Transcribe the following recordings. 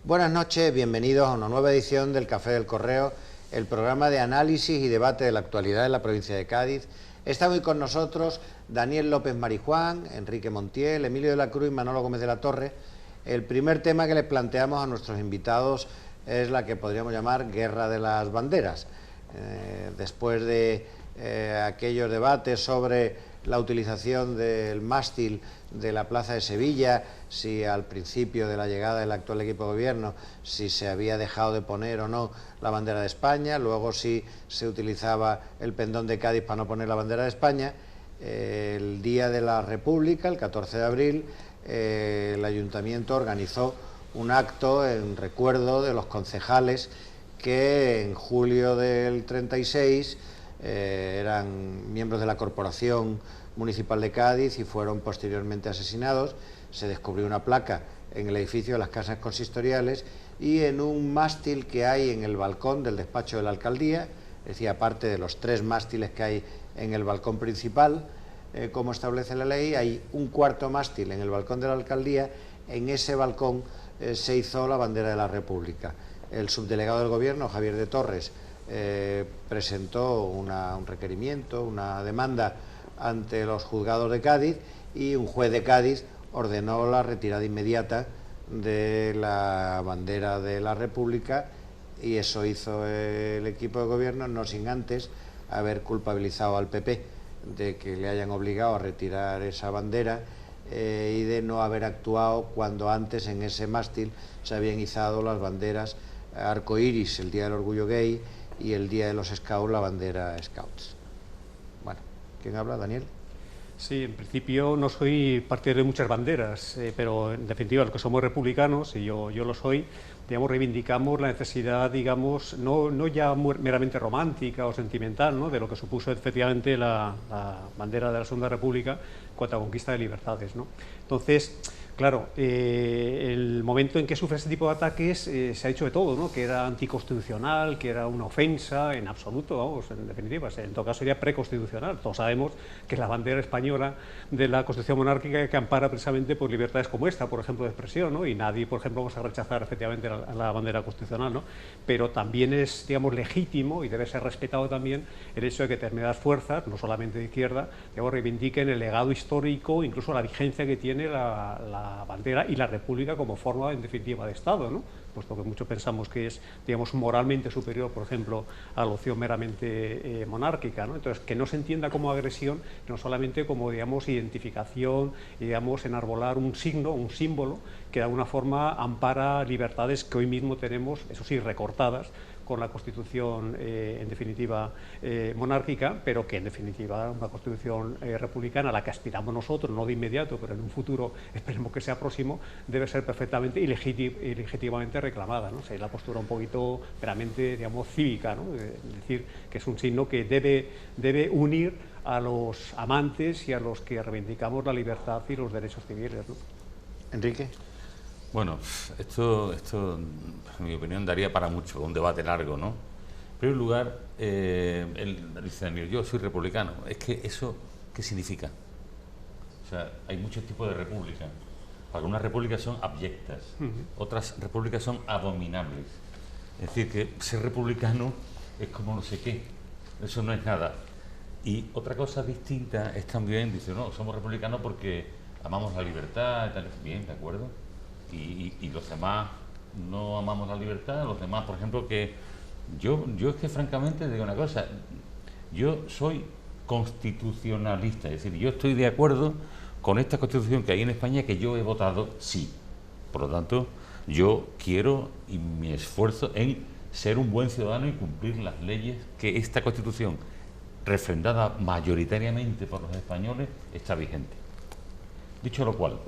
Buenas noches, bienvenidos a una nueva edición del Café del Correo, el programa de análisis y debate de la actualidad en la provincia de Cádiz. Está hoy con nosotros Daniel López Marijuán, Enrique Montiel, Emilio de la Cruz y Manolo Gómez de la Torre. El primer tema que les planteamos a nuestros invitados es la que podríamos llamar Guerra de las Banderas. Después de aquellos debates sobre la utilización del mástil de la Plaza de Sevilla, si al principio de la llegada del actual equipo de gobierno, si se había dejado de poner o no la bandera de España, luego si se utilizaba el pendón de Cádiz para no poner la bandera de España. El día de la República, el 14 de abril, el Ayuntamiento organizó un acto en recuerdo de los concejales que en julio del 36 eran miembros de la Corporación Municipal de Cádiz y fueron posteriormente asesinados. Se descubrió una placa en el edificio de las casas consistoriales y en un mástil que hay en el balcón del despacho de la alcaldía, es decir, aparte de los 3 mástiles que hay en el balcón principal, como establece la ley, hay un cuarto mástil en el balcón de la alcaldía. En ese balcón se izó la bandera de la República. El subdelegado del Gobierno, Javier de Torres, presentó un requerimiento, una demanda ante los juzgados de Cádiz, y un juez de Cádiz ordenó la retirada inmediata de la bandera de la República, y eso hizo el equipo de gobierno, no sin antes haber culpabilizado al PP de que le hayan obligado a retirar esa bandera y de no haber actuado cuando antes en ese mástil se habían izado las banderas arcoíris, el Día del Orgullo Gay, y el Día de los Scouts, la bandera Scouts. Bueno, ¿quién habla? ¿Daniel? Sí, en principio no soy partidario de muchas banderas, pero en definitiva los que somos republicanos, y yo lo soy, digamos, reivindicamos la necesidad, digamos, no ya meramente romántica o sentimental, ¿no?, de lo que supuso efectivamente la bandera de la Segunda República cuanto a conquista de libertades, ¿no? Entonces, claro, el momento en que sufre ese tipo de ataques se ha dicho de todo, ¿no?, que era anticonstitucional, que era una ofensa, en absoluto, vamos, en definitiva, en todo caso sería preconstitucional. Todos sabemos que la bandera española de la Constitución monárquica que ampara precisamente por libertades como esta, por ejemplo, de expresión, ¿no?, y nadie, por ejemplo, vamos a rechazar efectivamente la bandera constitucional, ¿no?, pero también es, digamos, legítimo y debe ser respetado también el hecho de que determinadas fuerzas, no solamente de izquierda, digamos, reivindiquen el legado histórico, incluso la vigencia que tiene la bandera y la República como forma, en definitiva, de Estado, ¿no?, puesto que muchos pensamos que es, digamos, moralmente superior, por ejemplo, a la opción meramente monárquica, ¿no? Entonces, que no se entienda como agresión, no solamente como, digamos, identificación, digamos, enarbolar un signo, un símbolo, que de alguna forma ampara libertades que hoy mismo tenemos, eso sí, recortadas, con la Constitución, en definitiva, monárquica, pero que en definitiva una Constitución republicana a la que aspiramos nosotros, no de inmediato, pero en un futuro esperemos que sea próximo, debe ser perfectamente y legítimamente reclamada, ¿no? O sea, la postura un poquito meramente, digamos, cívica, ¿no?, es decir, que es un signo que debe unir a los amantes y a los que reivindicamos la libertad y los derechos civiles, ¿no? Enrique. Bueno, esto, en mi opinión, daría para mucho, un debate largo, ¿no? En primer lugar, él dice, Daniel, yo soy republicano. Es que eso, ¿qué significa? O sea, hay muchos tipos de repúblicas. Algunas repúblicas son abyectas, otras repúblicas son abominables. Es decir, que ser republicano es como no sé qué, eso no es nada. Y otra cosa distinta es también, dice, no, somos republicanos porque amamos la libertad y tal. Bien, de acuerdo. Y los demás no amamos la libertad, los demás, por ejemplo, que yo es que francamente digo una cosa, yo soy constitucionalista, es decir, yo estoy de acuerdo con esta Constitución que hay en España, que yo he votado sí. Por lo tanto, yo quiero y mi esfuerzo en ser un buen ciudadano y cumplir las leyes que esta Constitución, refrendada mayoritariamente por los españoles, está vigente. Dicho lo cual,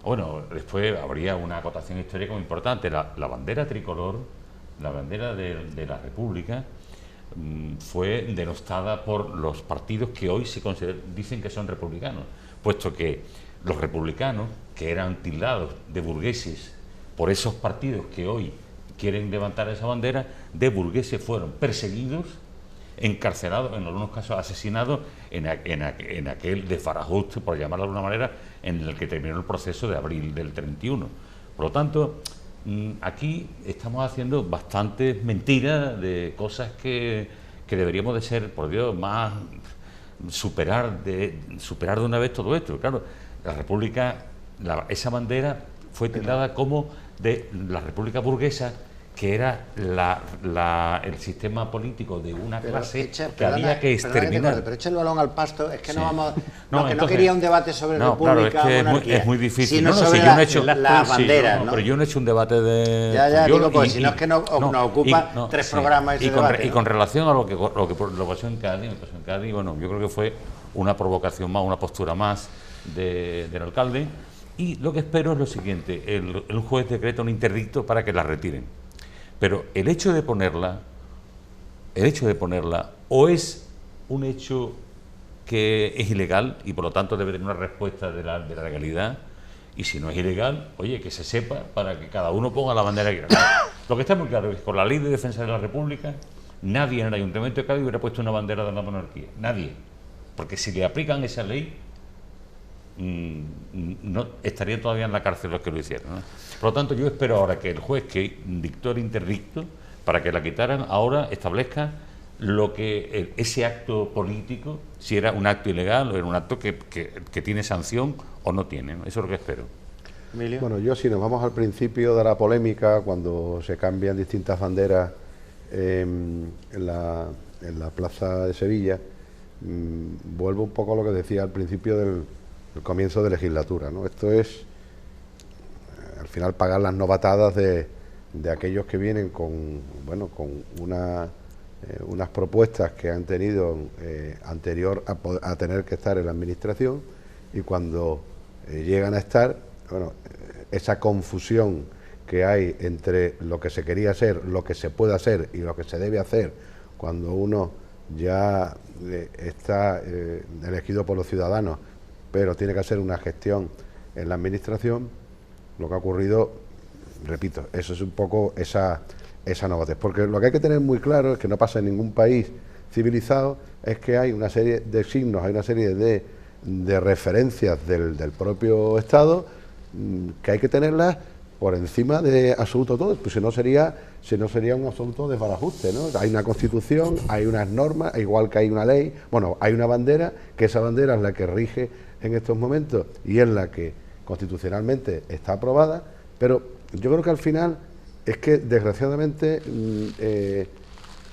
bueno, después habría una acotación histórica muy importante. La bandera tricolor, la bandera de la República, fue denostada por los partidos que hoy dicen que son republicanos, puesto que los republicanos, que eran tildados de burgueses por esos partidos que hoy quieren levantar esa bandera, de burgueses fueron perseguidos encarcelados, en algunos casos asesinados, en aquel desbarajuste, por llamarlo de alguna manera, en el que terminó el proceso de abril del 31. Por lo tanto, aquí estamos haciendo bastantes mentiras de cosas que deberíamos de ser, por Dios, más superar de una vez todo esto. Claro, la República, esa bandera fue tildada como de la República burguesa, que era el sistema político de una clase que había que exterminar. Pero echa el balón al pasto, es que Sí. no vamos... Entonces, no quería un debate sobre república, claro, es que monarquía, es muy difícil. sino Si sobre yo no he hecho las banderas, sí, ¿no? Pero yo no he hecho un debate de... Ya, yo, digo, pues si no es que nos ocupa tres programas ese debate, y ¿no? con relación a lo que pasó en Cádiz, bueno, yo creo que fue una provocación más, una postura más del alcalde, y lo que espero es lo siguiente: el juez decreta un interdicto para que la retiren. Pero el hecho de ponerla o es un hecho que es ilegal y por lo tanto debe tener una respuesta de la legalidad, y si no es ilegal, oye, que se sepa para que cada uno ponga la bandera que quiera. Lo que está muy claro es que con la Ley de Defensa de la República nadie en el Ayuntamiento de Cádiz hubiera puesto una bandera de la monarquía, nadie, porque si le aplican esa ley no estarían todavía en la cárcel los que lo hicieron, ¿no? Por lo tanto, yo espero ahora que el juez que dictó el interdicto para que la quitaran ahora establezca lo que ese acto político, si era un acto ilegal o era un acto que tiene sanción o no tiene, ¿no? Eso es lo que espero. Emilio. Bueno, yo si nos vamos al principio de la polémica, cuando se cambian distintas banderas en la plaza de Sevilla, vuelvo un poco a lo que decía al principio del comienzo de legislatura, ¿no? Esto es, al final, pagar las novatadas de aquellos que vienen con unas propuestas que han tenido anterior a tener que estar en la administración, y cuando llegan a estar, esa confusión que hay entre lo que se quería hacer, lo que se puede hacer y lo que se debe hacer cuando uno ya está elegido por los ciudadanos, pero tiene que hacer una gestión en la administración. Lo que ha ocurrido, repito, eso es un poco esa novatez, porque lo que hay que tener muy claro es que no pasa en ningún país civilizado, es que hay una serie de signos, hay una serie de referencias del propio Estado que hay que tenerlas por encima de absoluto todo, pues si no sería un absoluto desbarajuste, ¿no? Hay una Constitución, hay unas normas, igual que hay una ley, bueno, hay una bandera, que esa bandera es la que rige en estos momentos y es la que constitucionalmente está aprobada, pero yo creo que al final es que desgraciadamente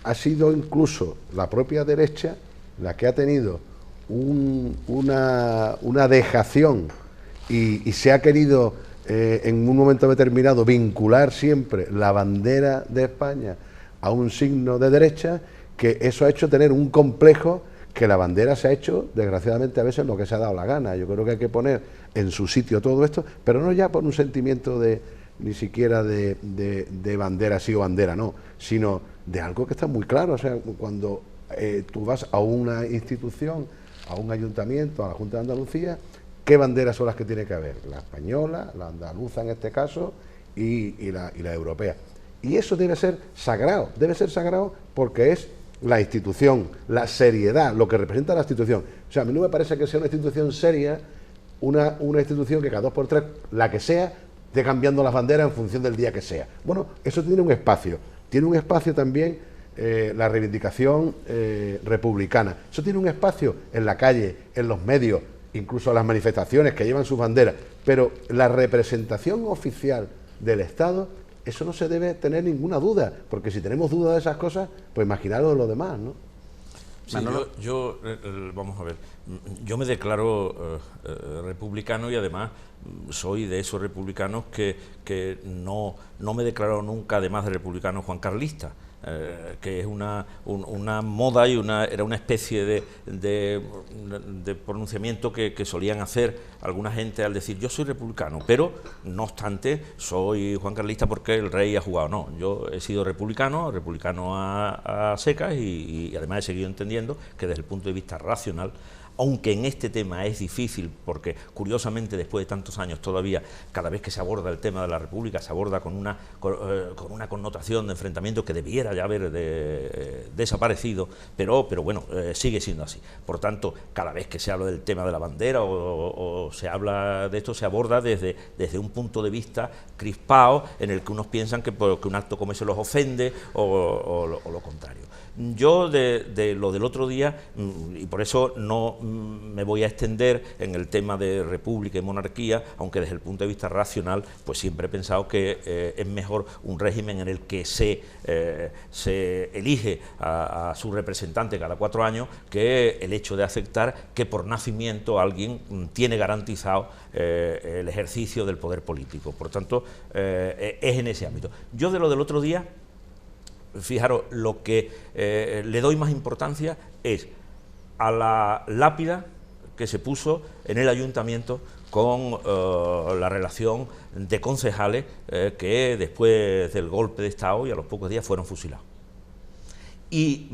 ha sido incluso la propia derecha la que ha tenido una dejación y se ha querido en un momento determinado vincular siempre la bandera de España a un signo de derecha, que eso ha hecho tener un complejo, que la bandera se ha hecho, desgraciadamente, a veces lo que se ha dado la gana. Yo creo que hay que poner en su sitio todo esto, pero no ya por un sentimiento ni siquiera de bandera sí o bandera no, sino de algo que está muy claro. O sea, cuando tú vas a una institución, a un ayuntamiento, a la Junta de Andalucía, ¿qué banderas son las que tiene que haber? La española, la andaluza en este caso, y la europea. Y eso debe ser sagrado porque es la institución, la seriedad, lo que representa la institución. O sea, a mí no me parece que sea una institución seria, una institución que cada 2 por 3, la que sea, esté cambiando las banderas en función del día que sea. Bueno, eso tiene un espacio también la reivindicación republicana. Eso tiene un espacio en la calle, en los medios, incluso las manifestaciones que llevan sus banderas, pero la representación oficial del Estado, eso no se debe tener ninguna duda, porque si tenemos dudas de esas cosas, pues imaginaros lo demás, ¿no? Sí, vamos a ver, yo me declaro republicano y además soy de esos republicanos que no me declaro nunca, además de republicano, juancarlista. Que es una moda y era una especie de pronunciamiento que solían hacer alguna gente al decir yo soy republicano, pero no obstante soy juancarlista porque el rey ha jugado. No, yo he sido republicano a secas y además he seguido entendiendo que desde el punto de vista racional aunque en este tema es difícil, porque curiosamente después de tantos años todavía, cada vez que se aborda el tema de la República, se aborda con una connotación de enfrentamiento que debiera ya haber desaparecido, pero bueno, sigue siendo así. Por tanto, cada vez que se habla del tema de la bandera o se habla de esto, se aborda desde un punto de vista crispado, en el que unos piensan que un acto como ese los ofende o lo contrario. Yo de lo del otro día, y por eso no me voy a extender en el tema de república y monarquía, aunque desde el punto de vista racional, pues siempre he pensado que es mejor un régimen en el que se elige a su representante cada 4 años, que el hecho de aceptar que por nacimiento alguien tiene garantizado el ejercicio del poder político. Por tanto, es en ese ámbito. Yo de lo del otro día, fijaros, lo que le doy más importancia es a la lápida que se puso en el ayuntamiento con la relación de concejales que después del golpe de Estado y a los pocos días fueron fusilados. Y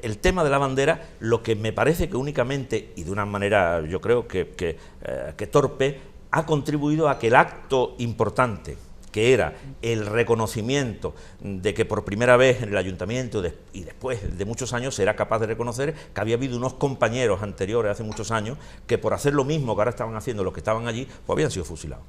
el tema de la bandera, lo que me parece que únicamente, y de una manera yo creo que torpe, ha contribuido a que el acto importante, que era el reconocimiento de que por primera vez en el ayuntamiento y después de muchos años se era capaz de reconocer que había habido unos compañeros anteriores hace muchos años que por hacer lo mismo que ahora estaban haciendo los que estaban allí, pues habían sido fusilados.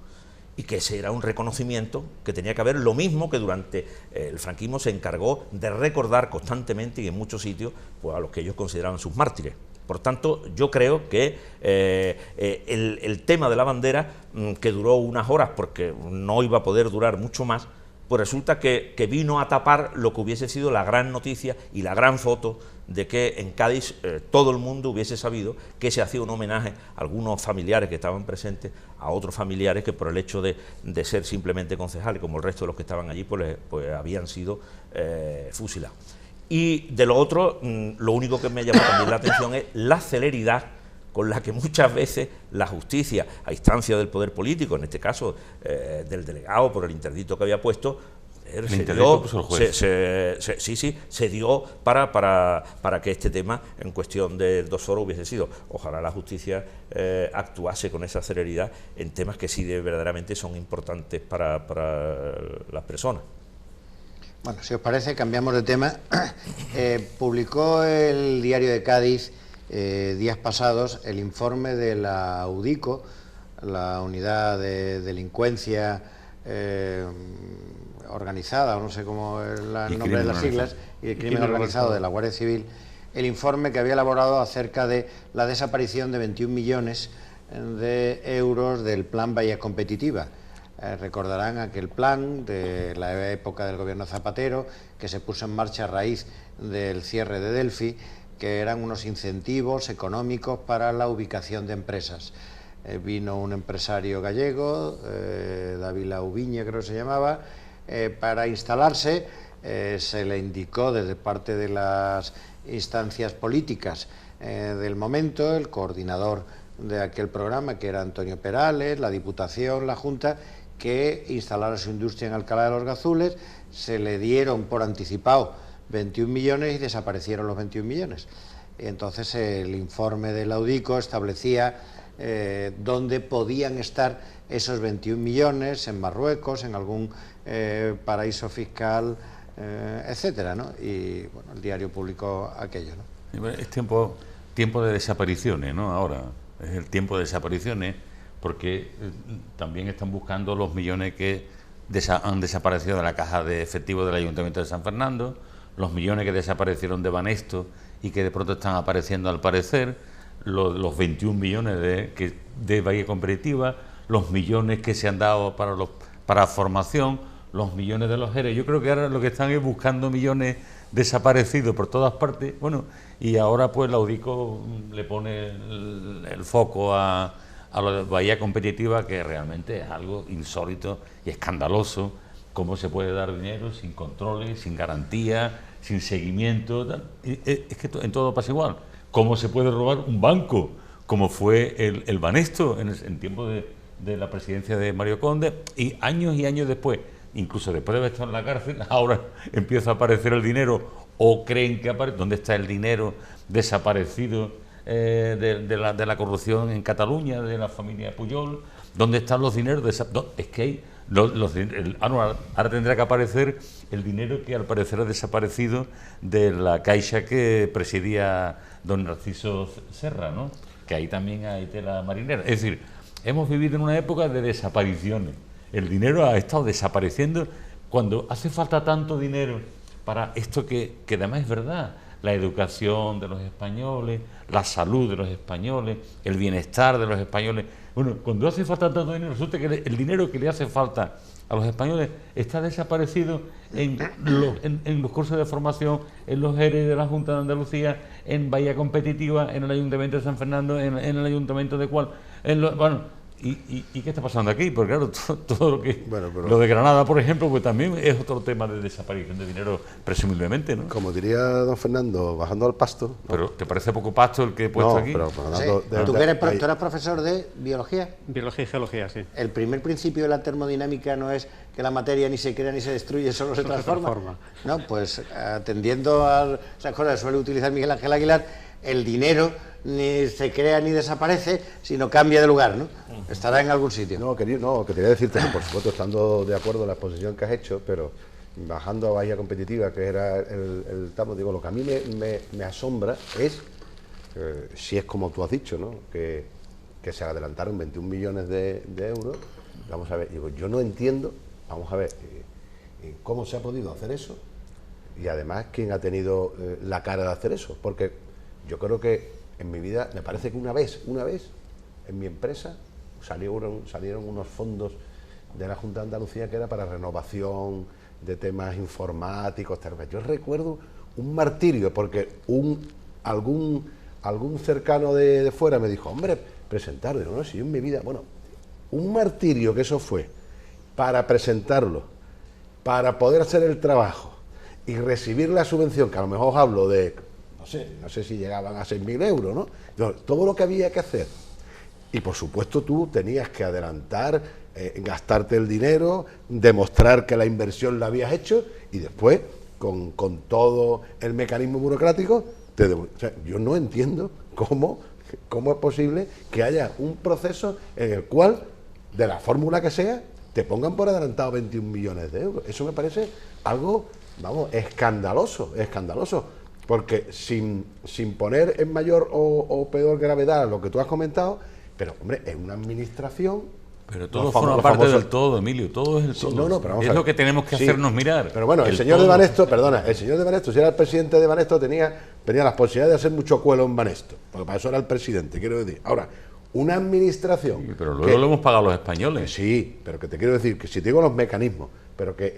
Y que ese era un reconocimiento que tenía que haber, lo mismo que durante el franquismo se encargó de recordar constantemente y en muchos sitios pues a los que ellos consideraban sus mártires. Por tanto, yo creo que el tema de la bandera, que duró unas horas porque no iba a poder durar mucho más, pues resulta que vino a tapar lo que hubiese sido la gran noticia y la gran foto de que en Cádiz todo el mundo hubiese sabido que se hacía un homenaje a algunos familiares que estaban presentes, a otros familiares que por el hecho de ser simplemente concejales, como el resto de los que estaban allí, pues habían sido fusilados. Y de lo otro, lo único que me llamó también la atención es la celeridad con la que muchas veces la justicia, a instancia del poder político, en este caso del delegado por el interdicto que había puesto, se dio para que este tema en cuestión de 2 horas hubiese sido. Ojalá la justicia actuase con esa celeridad en temas que sí verdaderamente son importantes para las personas. Bueno, si os parece, cambiamos de tema. Publicó el Diario de Cádiz días pasados el informe de la UDICO, la Unidad de Delincuencia Organizada, o no sé cómo es el nombre de las siglas, y el crimen organizado de la Guardia Civil, el informe que había elaborado acerca de la desaparición de 21 millones de euros del Plan Bahía Competitiva. Recordarán aquel plan de la época del gobierno Zapatero que se puso en marcha a raíz del cierre de Delphi, que eran unos incentivos económicos para la ubicación de empresas. Vino un empresario gallego, Dávila Ubiña creo que se llamaba, para instalarse. Se le indicó desde parte de las instancias políticas del momento, el coordinador de aquel programa, que era Antonio Perales, la Diputación, la Junta, que instalara su industria en Alcalá de los Gazules. Se le dieron por anticipado 21 millones y desaparecieron los 21 millones. Entonces el informe de la UDICO establecía dónde podían estar esos 21 millones, en Marruecos, en algún paraíso fiscal, etcétera, ¿no? Y bueno, el diario publicó aquello, ¿no? Es tiempo de desapariciones, ¿no? Ahora es el tiempo de desapariciones, porque también están buscando los millones que han desaparecido de la caja de efectivo del Ayuntamiento de San Fernando, los millones que desaparecieron de Banesto y que de pronto están apareciendo al parecer, los 21 millones de Bahía Competitiva, los millones que se han dado para formación, los millones de los ERE. Yo creo que ahora lo que están es buscando millones desaparecidos por todas partes. Bueno, y ahora pues la UDICO le pone el foco a la Bahía Competitiva, que realmente es algo insólito y escandaloso. Cómo se puede dar dinero sin controles, sin garantía, sin seguimiento, tal. Es que en todo pasa igual. Cómo se puede robar un banco, como fue el Banesto en tiempo de la presidencia de Mario Conde, y años después, incluso después de haber estado en la cárcel, ahora empieza a aparecer el dinero, o creen que aparece. ¿Dónde está el dinero desaparecido de la corrupción en Cataluña, de la familia Pujol? ¿Dónde están los dineros de esa? No, es que hay ahora tendrá que aparecer el dinero que al parecer ha desaparecido de la caixa que presidía don Narciso Serra, ¿no? Que ahí también hay tela marinera. Es decir, hemos vivido en una época de desapariciones. El dinero ha estado desapareciendo cuando hace falta tanto dinero para esto que además es verdad: la educación de los españoles, la salud de los españoles, el bienestar de los españoles. Bueno, cuando hace falta tanto dinero, resulta que el dinero que le hace falta a los españoles está desaparecido en los cursos de formación, en los ERE de la Junta de Andalucía, en Bahía Competitiva, en el Ayuntamiento de San Fernando, en el Ayuntamiento de Cual. ¿Y qué está pasando aquí? Porque claro, todo lo que... Bueno, lo de Granada, por ejemplo, pues también es otro tema de desaparición de dinero, presumiblemente, ¿no? Como diría don Fernando, bajando al pasto. ¿No? Pero ¿te parece poco pasto el que he puesto aquí? Pero, ¿tú eres profesor de biología? Biología y geología, sí. El primer principio de la termodinámica no es que la materia ni se crea ni se destruye, solo se transforma. No, pues atendiendo a esas cosas que suele utilizar Miguel Ángel Aguilar, el dinero ni se crea ni desaparece, sino cambia de lugar, ¿no? Estará en algún sitio. No, que quería decirte que, por supuesto, estando de acuerdo en la exposición que has hecho, pero bajando a Bahía Competitiva, que era el tamo, digo, lo que a mí me asombra es, si es como tú has dicho, ¿no? Que se adelantaron 21 millones de euros. Vamos a ver, digo, yo no entiendo, vamos a ver, cómo se ha podido hacer eso, y además quién ha tenido la cara de hacer eso, porque yo creo que en mi vida, me parece que una vez en mi empresa salieron unos fondos de la Junta de Andalucía que era para renovación de temas informáticos, tal. Yo recuerdo un martirio, porque algún cercano de fuera me dijo, hombre, presentarlo. Digo, no, si yo en mi vida, bueno, un martirio que eso fue para presentarlo, para poder hacer el trabajo y recibir la subvención, que a lo mejor os hablo de, no sé si llegaban a 6.000 euros, ¿no? Entonces, todo lo que había que hacer. Y por supuesto tú tenías que adelantar, gastarte el dinero, demostrar que la inversión la habías hecho y después, con todo el mecanismo burocrático, o sea, yo no entiendo cómo es posible que haya un proceso en el cual, de la fórmula que sea, te pongan por adelantado 21 millones de euros. Eso me parece algo, vamos, escandaloso. Porque sin poner en mayor o peor gravedad lo que tú has comentado, pero hombre, es una administración. Pero todo forma parte del todo, Emilio, todo es el todo. Sí, pero es lo que tenemos que hacernos mirar. Pero bueno, el señor de Banesto, si era el presidente de Banesto, tenía las posibilidades de hacer mucho cuelo en Banesto, porque para eso era el presidente, quiero decir. Ahora, una administración... Sí, pero luego lo hemos pagado los españoles. Sí, pero que te quiero decir, que si te digo los mecanismos, pero que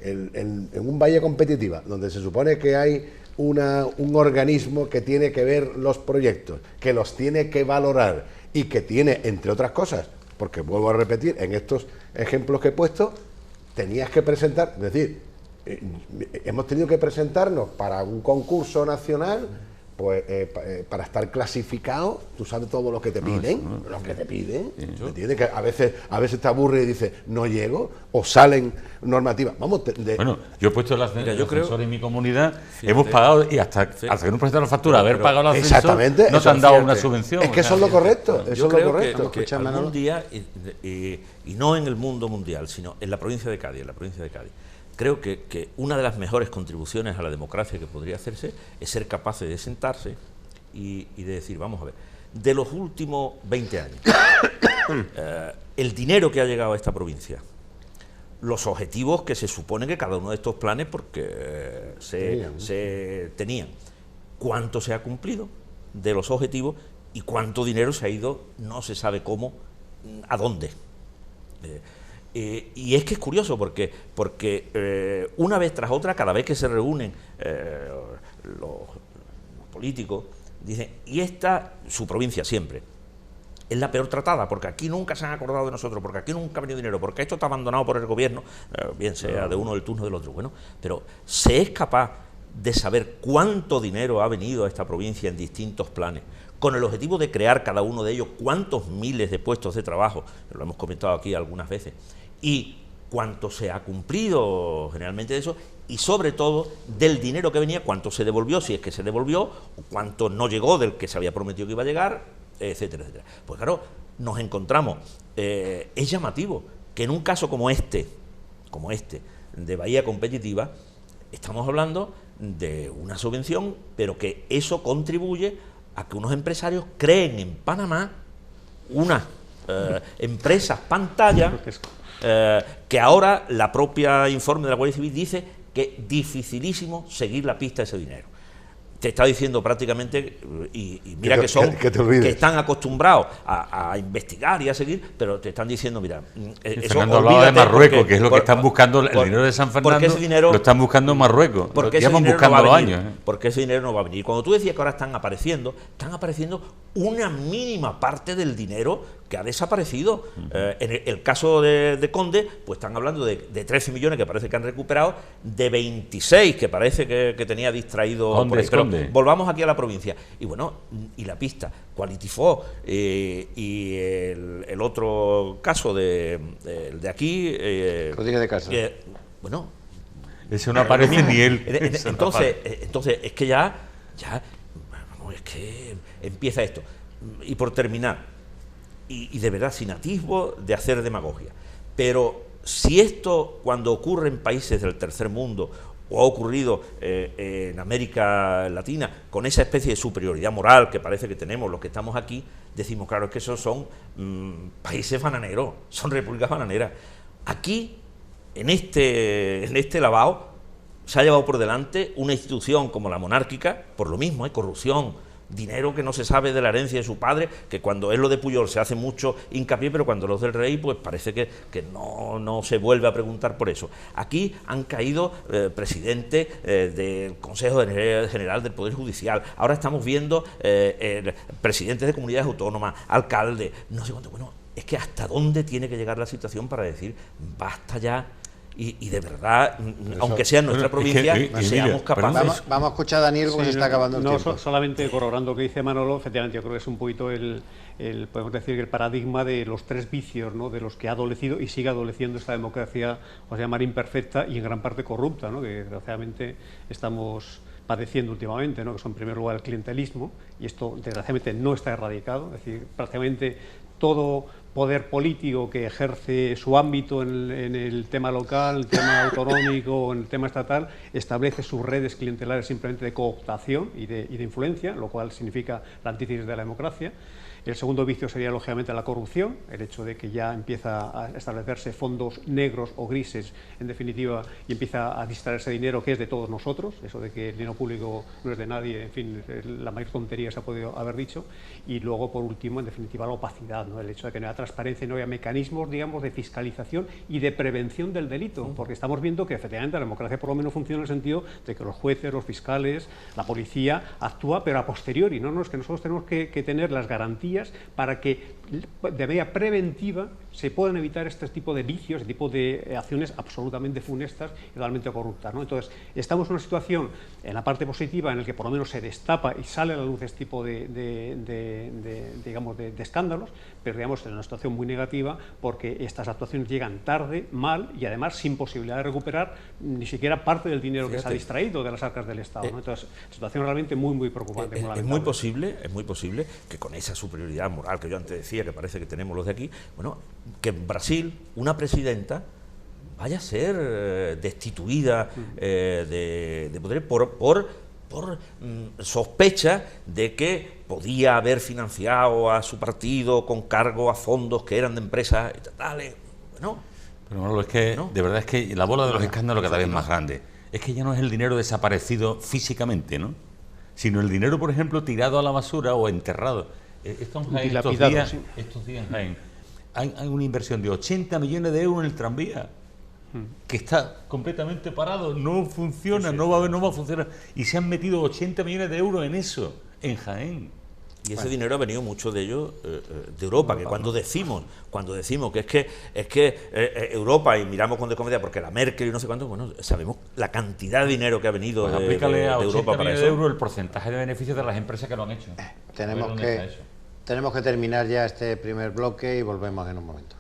en un Bahía Competitiva, donde se supone que hay un organismo que tiene que ver los proyectos, que los tiene que valorar y que tiene, entre otras cosas, porque vuelvo a repetir, en estos ejemplos que he puesto, tenías que presentar, es decir, hemos tenido que presentarnos para un concurso nacional, pues para estar clasificado, tú sabes todo lo que te piden, ¿entiendes? Que a veces te aburre y dices, no llego, o salen normativas. Vamos, bueno, yo he puesto el ascensor en mi comunidad, hemos pagado, y hasta que no presentaron la factura, haber pagado el ascensor, no te han dado una subvención. Es que eso es lo correcto, yo creo que algún día, y no en el mundo mundial, sino en la provincia de Cádiz, creo que una de las mejores contribuciones a la democracia que podría hacerse es ser capaces de sentarse y de decir, vamos a ver, de los últimos 20 años, el dinero que ha llegado a esta provincia, los objetivos que se supone que cada uno de estos planes porque se tenían, cuánto se ha cumplido de los objetivos y cuánto dinero se ha ido, no se sabe cómo, a dónde. Y es que es curioso porque una vez tras otra, cada vez que se reúnen los políticos, dicen, y esta, su provincia siempre, es la peor tratada, porque aquí nunca se han acordado de nosotros, porque aquí nunca ha venido dinero, porque esto está abandonado por el gobierno, bien sea de uno del turno del otro. Bueno, pero ¿se es capaz de saber cuánto dinero ha venido a esta provincia en distintos planes, con el objetivo de crear cada uno de ellos cuántos miles de puestos de trabajo? Lo hemos comentado aquí algunas veces. Y cuánto se ha cumplido generalmente de eso, y sobre todo del dinero que venía, cuánto se devolvió, si es que se devolvió, o cuánto no llegó del que se había prometido que iba a llegar, etcétera, etcétera. Pues claro, nos encontramos, es llamativo que en un caso como este, de Bahía Competitiva, estamos hablando de una subvención, pero que eso contribuye a que unos empresarios creen en Panamá unas empresas pantalla, que ahora la propia informe de la Guardia Civil dice que es dificilísimo seguir la pista de ese dinero. Te está diciendo prácticamente, y mira que están acostumbrados a investigar y a seguir, pero te están diciendo, mira, Fernando hablaba de Marruecos, que es lo que están buscando, el dinero de San Fernando, ese dinero, lo están buscando en Marruecos, porque llevan buscando los años. Porque ese dinero no va a venir. Cuando tú decías que ahora están apareciendo una mínima parte del dinero que ha desaparecido. En el caso de Conde, pues están hablando de 13 millones que parece que han recuperado, de 26 que parece que tenía distraído Conde, por ahí. Pero volvamos aquí a la provincia. Y bueno, y la pista, Qualitifo, y el otro caso de aquí... Rodríguez de Casa. Bueno... Ese no aparece ni él. Entonces, es que ya es que empieza esto. Y por terminar, y de verdad sin atisbo de hacer demagogia, pero si esto, cuando ocurre en países del tercer mundo, o ha ocurrido en América Latina, con esa especie de superioridad moral que parece que tenemos los que estamos aquí, decimos, claro, es que esos son países bananeros, son repúblicas bananeras. Aquí, en este lavado, se ha llevado por delante una institución como la monárquica, por lo mismo, hay corrupción, dinero que no se sabe de la herencia de su padre, que cuando es lo de Pujol se hace mucho hincapié, pero cuando los del rey, pues parece que no se vuelve a preguntar por eso. Aquí han caído presidentes del Consejo General del Poder Judicial, ahora estamos viendo presidentes de comunidades autónomas, alcaldes, no sé cuánto. Bueno, es que hasta dónde tiene que llegar la situación para decir, basta ya. Y de verdad, aunque sea en nuestra provincia, seamos capaces. Vamos a escuchar a Daniel porque se está acabando el tiempo. Solamente corroborando lo que dice Manolo, efectivamente yo creo que es un poquito podemos decir, el paradigma de los tres vicios, ¿no?, de los que ha adolecido y sigue adoleciendo esta democracia, vamos a llamar imperfecta y en gran parte corrupta, ¿no?, que desgraciadamente estamos padeciendo últimamente, ¿no?, que son en primer lugar el clientelismo, y esto desgraciadamente no está erradicado, es decir, prácticamente todo poder político que ejerce su ámbito en el tema local, el tema autonómico, en el tema estatal, establece sus redes clientelares simplemente de cooptación y de influencia, lo cual significa la antítesis de la democracia. El segundo vicio sería, lógicamente, la corrupción, el hecho de que ya empieza a establecerse fondos negros o grises, en definitiva, y empieza a distraerse dinero que es de todos nosotros, eso de que el dinero público no es de nadie, en fin, la mayor tontería se ha podido haber dicho. Y luego, por último, en definitiva, la opacidad, ¿no?, el hecho de que no haya transparencia y no haya mecanismos, digamos, de fiscalización y de prevención del delito, porque estamos viendo que, efectivamente, la democracia por lo menos funciona en el sentido de que los jueces, los fiscales, la policía actúa, pero a posteriori, no, es que nosotros tenemos que tener las garantías para que de manera preventiva se puedan evitar este tipo de vicios, este tipo de acciones absolutamente funestas y realmente corruptas, ¿no? Entonces, estamos en una situación, en la parte positiva, en la que por lo menos se destapa y sale a la luz este tipo digamos, de escándalos, pero digamos en una situación muy negativa porque estas actuaciones llegan tarde, mal y además sin posibilidad de recuperar ni siquiera parte del dinero que se ha distraído de las arcas del Estado, ¿no? Entonces, situación realmente muy, muy preocupante. Es muy posible que con esa superioridad moral que yo antes decía, que parece que tenemos los de aquí, bueno, que en Brasil una presidenta vaya a ser destituida de poder por sospecha de que podía haber financiado a su partido con cargo a fondos que eran de empresas estatales. Bueno, pero Manolo, es que de verdad es que la bola de los escándalos cada vez más grande. Es que ya no es el dinero desaparecido físicamente, ¿no?, sino el dinero, por ejemplo, tirado a la basura o enterrado. Estos días en Jaén hay una inversión de 80 millones de euros en el tranvía, que está completamente parado, no funciona, no va a funcionar, y se han metido 80 millones de euros en eso, en Jaén. Y ese dinero ha venido mucho de ello de Europa, que cuando decimos que es que Europa, y miramos con desconfianza porque la Merkel y no sé cuánto, bueno, sabemos la cantidad de dinero que ha venido pues de Europa para eso. De euros el porcentaje de beneficios de las empresas que lo han hecho. Tenemos que terminar ya este primer bloque y volvemos en un momento.